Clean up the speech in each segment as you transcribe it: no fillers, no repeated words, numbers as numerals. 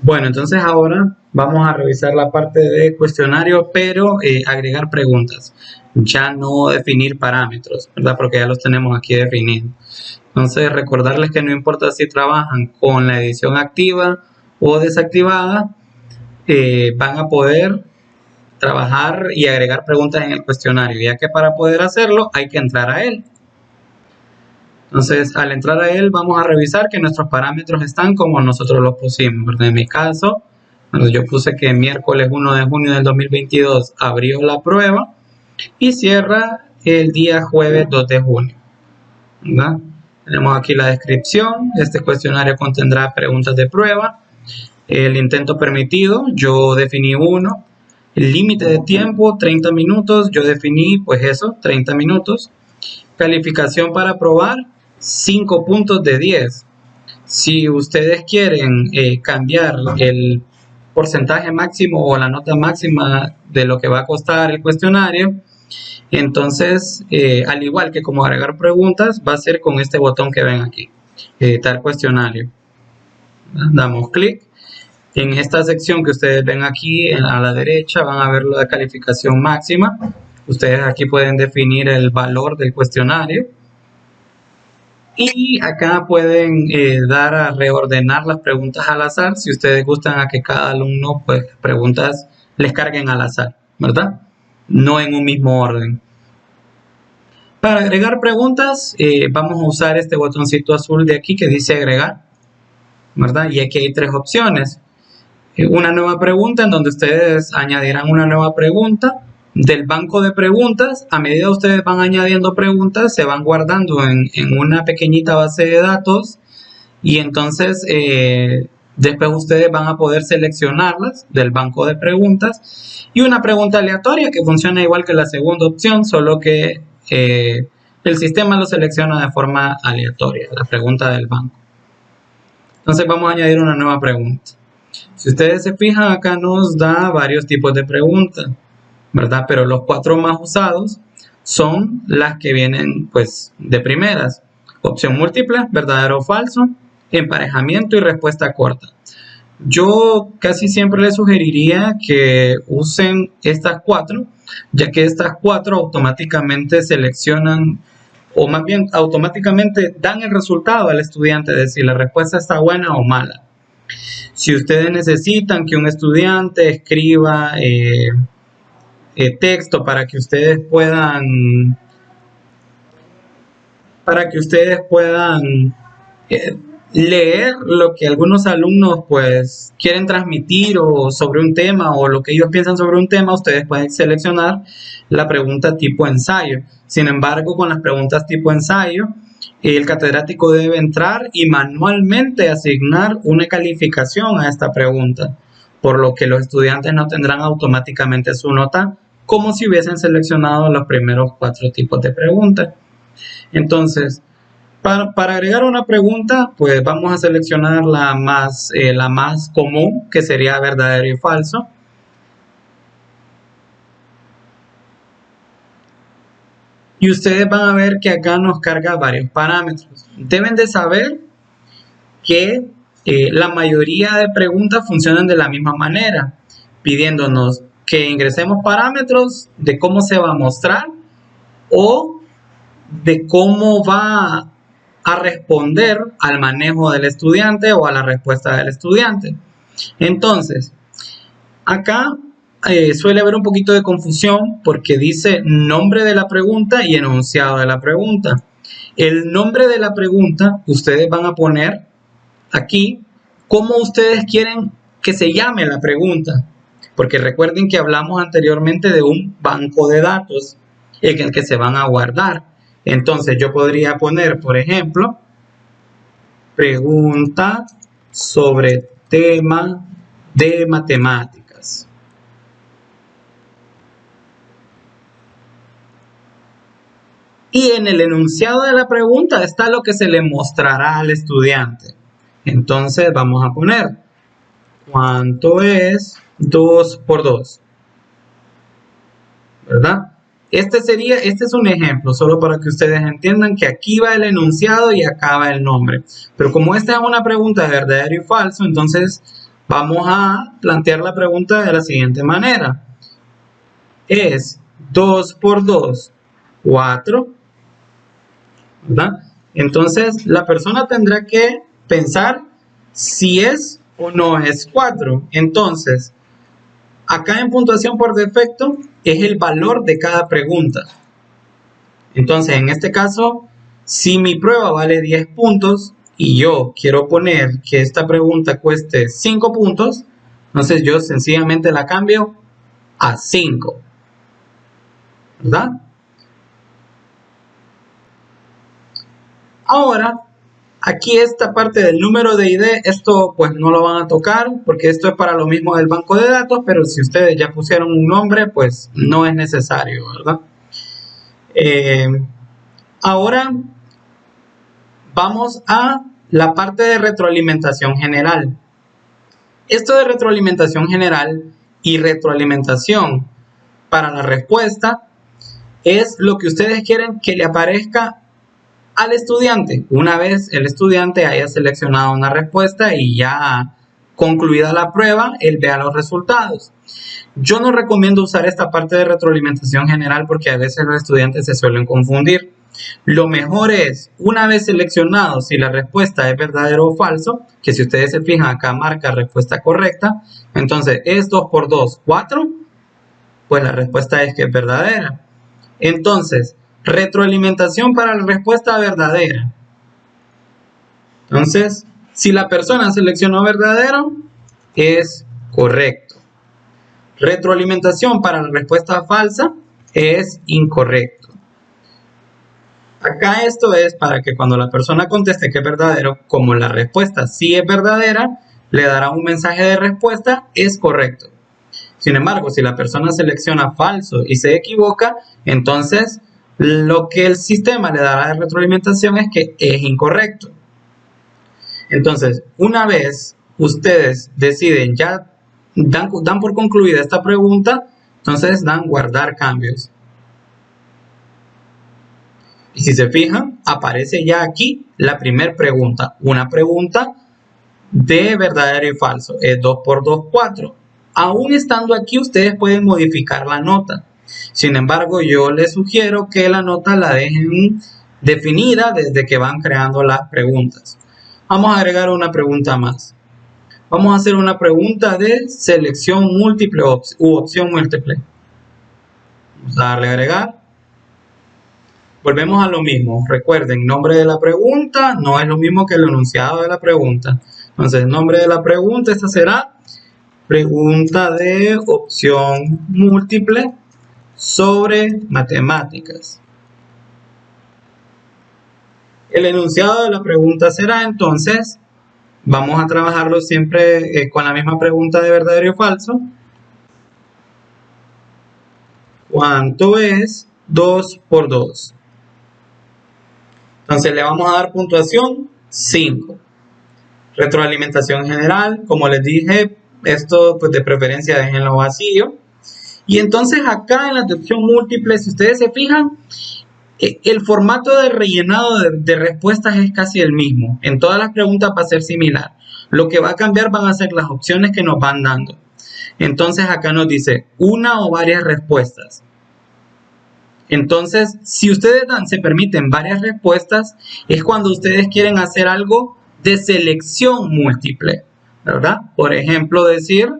Bueno, entonces ahora vamos a revisar la parte de cuestionario, pero agregar preguntas, ya no definir parámetros, ¿verdad? Porque ya los tenemos aquí definidos. Entonces, recordarles que no importa si trabajan con la edición activa o desactivada, van a poder trabajar y agregar preguntas en el cuestionario, ya que para poder hacerlo hay que entrar a él. Entonces, al entrar a él, vamos a revisar que nuestros parámetros están como nosotros los pusimos, ¿verdad? En mi caso, yo puse que miércoles 1 de junio del 2022 abrió la prueba y cierra el día jueves 2 de junio, ¿verdad? Tenemos aquí la descripción. Este cuestionario contendrá preguntas de prueba. El intento permitido, yo definí uno. El límite de tiempo, 30 minutos. Yo definí, pues eso, 30 minutos. Calificación para aprobar, 5 puntos de 10. Si ustedes quieren cambiar el porcentaje máximo o la nota máxima de lo que va a costar el cuestionario, entonces, al igual que como agregar preguntas, va a ser con este botón que ven aquí, editar cuestionario. Damos clic. En esta sección que ustedes ven aquí a la derecha van a ver la calificación máxima. Ustedes aquí pueden definir el valor del cuestionario. Y acá pueden dar a reordenar las preguntas al azar si ustedes gustan a que cada alumno pues preguntas les carguen al azar, ¿verdad? No en un mismo orden. Para agregar preguntas vamos a usar este botoncito azul de aquí que dice agregar, ¿verdad? Y aquí hay tres opciones. Una nueva pregunta en donde ustedes añadirán una nueva pregunta del banco de preguntas. A medida que ustedes van añadiendo preguntas, se van guardando en una pequeñita base de datos y entonces después ustedes van a poder seleccionarlas del banco de preguntas. Y una pregunta aleatoria que funciona igual que la segunda opción, solo que el sistema lo selecciona de forma aleatoria, la pregunta del banco. Entonces vamos a añadir una nueva pregunta. Si ustedes se fijan, acá nos da varios tipos de preguntas, ¿verdad? Pero los 4 más usados son las que vienen, pues, de primeras. Opción múltiple, verdadero o falso, emparejamiento y respuesta corta. Yo casi siempre les sugeriría que usen estas 4, ya que estas 4 automáticamente seleccionan, o más bien automáticamente dan el resultado al estudiante de si la respuesta está buena o mala. Si ustedes necesitan que un estudiante escriba texto para que ustedes puedan leer lo que algunos alumnos pues quieren transmitir o sobre un tema o lo que ellos piensan sobre un tema, ustedes pueden seleccionar la pregunta tipo ensayo. Sin embargo, con las preguntas tipo ensayo, el catedrático debe entrar y manualmente asignar una calificación a esta pregunta, por lo que los estudiantes no tendrán automáticamente su nota como si hubiesen seleccionado los primeros 4 tipos de preguntas. Entonces, para agregar una pregunta, pues vamos a seleccionar la más común, que sería verdadero y falso. Y ustedes van a ver que acá nos carga varios parámetros. Deben de saber que la mayoría de preguntas funcionan de la misma manera, pidiéndonos que ingresemos parámetros de cómo se va a mostrar o de cómo va a responder al manejo del estudiante o a la respuesta del estudiante. Entonces, acá suele haber un poquito de confusión porque dice nombre de la pregunta y enunciado de la pregunta. El nombre de la pregunta ustedes van a poner aquí cómo ustedes quieren que se llame la pregunta, porque recuerden que hablamos anteriormente de un banco de datos en el que se van a guardar. Entonces yo podría poner, por ejemplo, pregunta sobre tema de matemáticas. Y en el enunciado de la pregunta está lo que se le mostrará al estudiante. Entonces vamos a poner, ¿cuánto es 2 por 2? ¿Verdad? Este es un ejemplo, solo para que ustedes entiendan que aquí va el enunciado y acá va el nombre. Pero como esta es una pregunta de verdadero y falso, entonces Vamos a plantear la pregunta de la siguiente manera. Es 2 por 2, 4, ¿verdad? Entonces, la persona tendrá que pensar si es o no es 4. Entonces, acá en puntuación por defecto es el valor de cada pregunta. Entonces, en este caso, si mi prueba vale 10 puntos y yo quiero poner que esta pregunta cueste 5 puntos, entonces yo sencillamente la cambio a 5, ¿verdad? Ahora, aquí esta parte del número de ID, esto pues no lo van a tocar porque esto es para lo mismo del banco de datos, pero si ustedes ya pusieron un nombre, pues no es necesario, ¿verdad? Ahora vamos a la parte de retroalimentación general. Esto de retroalimentación general y retroalimentación para la respuesta es lo que ustedes quieren que le aparezca al estudiante. Una vez el estudiante haya seleccionado una respuesta y ya concluida la prueba, él vea los resultados. Yo no recomiendo usar esta parte de retroalimentación general porque a veces los estudiantes se suelen confundir. Lo mejor es, una vez seleccionado si la respuesta es verdadero o falso, que si ustedes se fijan acá marca respuesta correcta, entonces es 2 por 2, 4, pues la respuesta es que es verdadera. Entonces, retroalimentación para la respuesta verdadera. Entonces, si la persona seleccionó verdadero, es correcto. Retroalimentación para la respuesta falsa es incorrecto. Acá esto es para que cuando la persona conteste que es verdadero, como la respuesta sí es verdadera, le dará un mensaje de respuesta, es correcto. Sin embargo, si la persona selecciona falso y se equivoca, entonces lo que el sistema le dará de retroalimentación es que es incorrecto. Entonces, una vez ustedes deciden, ya dan por concluida esta pregunta, entonces dan guardar cambios. Y si se fijan, aparece ya aquí la primera pregunta. Una pregunta de verdadero y falso. Es 2 por 2, 4. Aún estando aquí, ustedes pueden modificar la nota. Sin embargo, yo les sugiero que la nota la dejen definida desde que van creando las preguntas. Vamos a agregar una pregunta más. Vamos a hacer una pregunta de selección múltiple u opción múltiple. Vamos a darle a agregar. Volvemos a lo mismo. Recuerden, nombre de la pregunta no es lo mismo que el enunciado de la pregunta. Entonces, nombre de la pregunta, esta será pregunta de opción múltiple sobre matemáticas. El enunciado de la pregunta será entonces, vamos a trabajarlo siempre con la misma pregunta de verdadero y falso. ¿Cuánto es 2 por 2? Entonces le vamos a dar puntuación 5. Retroalimentación general, como les dije, esto pues de preferencia déjenlo vacío. Y entonces acá en la opción múltiple, si ustedes se fijan, el formato de rellenado de respuestas es casi el mismo. En todas las preguntas va a ser similar. Lo que va a cambiar van a ser las opciones que nos van dando. Entonces acá nos dice una o varias respuestas. Entonces, si ustedes se permiten varias respuestas, es cuando ustedes quieren hacer algo de selección múltiple, ¿verdad? Por ejemplo, decir,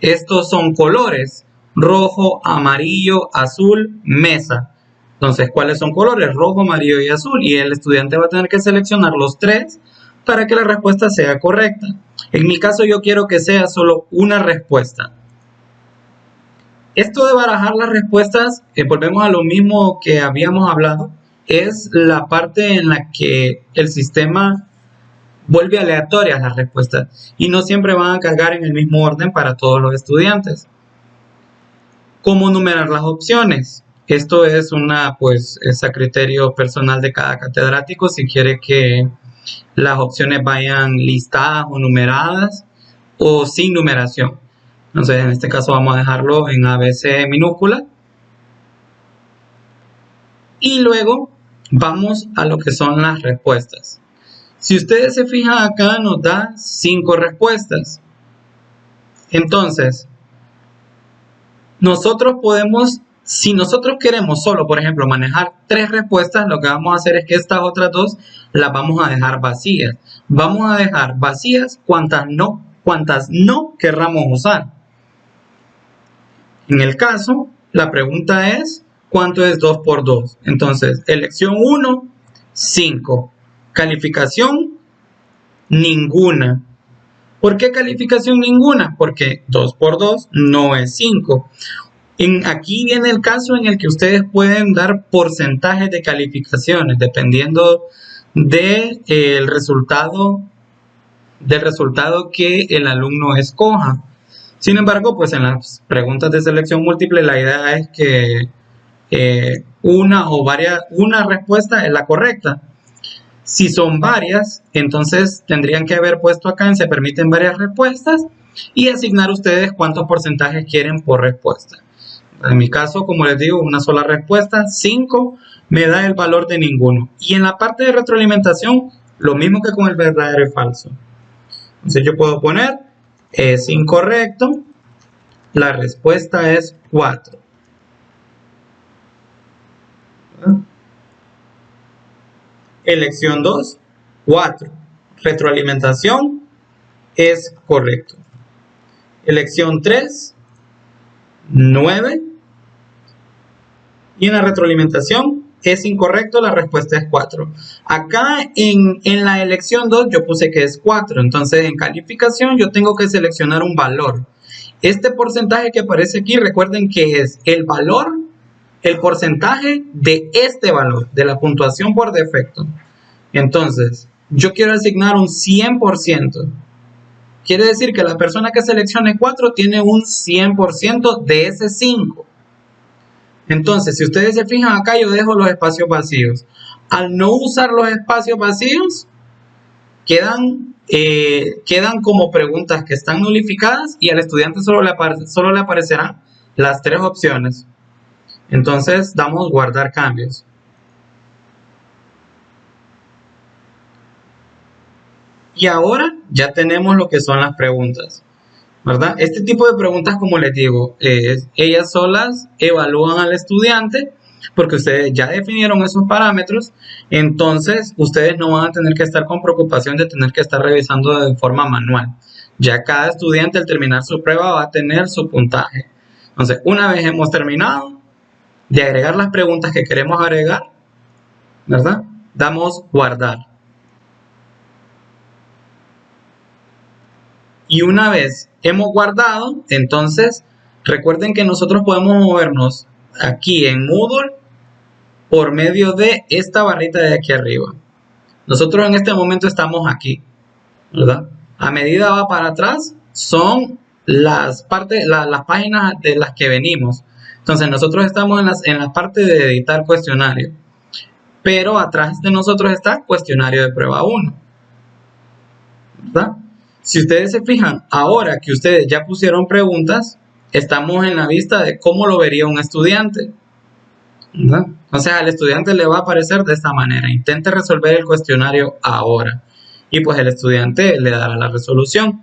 estos son colores, rojo, amarillo, azul, mesa. Entonces, ¿cuáles son colores? Rojo, amarillo y azul. Y el estudiante va a tener que seleccionar los tres para que la respuesta sea correcta. En mi caso, yo quiero que sea solo una respuesta. Esto de barajar las respuestas, volvemos a lo mismo que habíamos hablado, es la parte en la que el sistema vuelve aleatorias las respuestas y no siempre van a cargar en el mismo orden para todos los estudiantes. ¿Cómo numerar las opciones? Esto es es a criterio personal de cada catedrático si quiere que las opciones vayan listadas o numeradas o sin numeración. Entonces, en este caso vamos a dejarlo en ABC minúscula. Y luego vamos a lo que son las respuestas. Si ustedes se fijan acá, nos da 5 respuestas. Entonces, nosotros podemos, si nosotros queremos solo, por ejemplo, manejar 3 respuestas, lo que vamos a hacer es que estas otras 2 las vamos a dejar vacías. Vamos a dejar vacías cuantas no querramos usar. En el caso, la pregunta es, ¿cuánto es 2 por 2? Entonces, elección 1, 5. Calificación, ninguna. ¿Por qué calificación ninguna? Porque 2 por 2 no es 5. Aquí viene el caso en el que ustedes pueden dar porcentajes de calificaciones dependiendo del resultado que el alumno escoja. Sin embargo, pues en las preguntas de selección múltiple la idea es que una respuesta es la correcta. Si son varias, entonces tendrían que haber puesto acá en se permiten varias respuestas y asignar ustedes cuántos porcentajes quieren por respuesta. En mi caso, como les digo, una sola respuesta, 5, me da el valor de ninguno. Y en la parte de retroalimentación, lo mismo que con el verdadero y falso. Entonces yo puedo poner, es incorrecto, la respuesta es 4. Elección 2, 4. Retroalimentación es correcto. Elección 3, 9. Y en la retroalimentación es incorrecto, la respuesta es 4. Acá en la elección 2 yo puse que es 4. Entonces en calificación yo tengo que seleccionar un valor. Este porcentaje que aparece aquí, recuerden que es el valor, el porcentaje de este valor, de la puntuación por defecto. Entonces, yo quiero asignar un 100%. Quiere decir que la persona que seleccione 4 tiene un 100% de ese 5. Entonces, si ustedes se fijan acá, yo dejo los espacios vacíos. Al no usar los espacios vacíos, quedan como preguntas que están nulificadas y al estudiante solo le aparecerán las 3 opciones. Entonces, damos guardar cambios. Y ahora ya tenemos lo que son las preguntas, ¿verdad? Este tipo de preguntas, como les digo, ellas solas evalúan al estudiante porque ustedes ya definieron esos parámetros, entonces ustedes no van a tener que estar con preocupación de tener que estar revisando de forma manual. Ya cada estudiante al terminar su prueba va a tener su puntaje. Entonces, una vez hemos terminado de agregar las preguntas que queremos agregar, ¿verdad? Damos guardar. Y una vez hemos guardado, entonces recuerden que nosotros podemos movernos aquí en Moodle por medio de esta barrita de aquí arriba. Nosotros en este momento estamos aquí, ¿verdad? A medida va para atrás son las páginas de las que venimos. Entonces nosotros estamos en la parte de editar cuestionario, pero atrás de nosotros está cuestionario de prueba 1, ¿verdad? Si ustedes se fijan, ahora que ustedes ya pusieron preguntas, estamos en la vista de cómo lo vería un estudiante, ¿verdad? Entonces al estudiante le va a aparecer de esta manera. Intente resolver el cuestionario ahora. Y pues el estudiante le dará la resolución.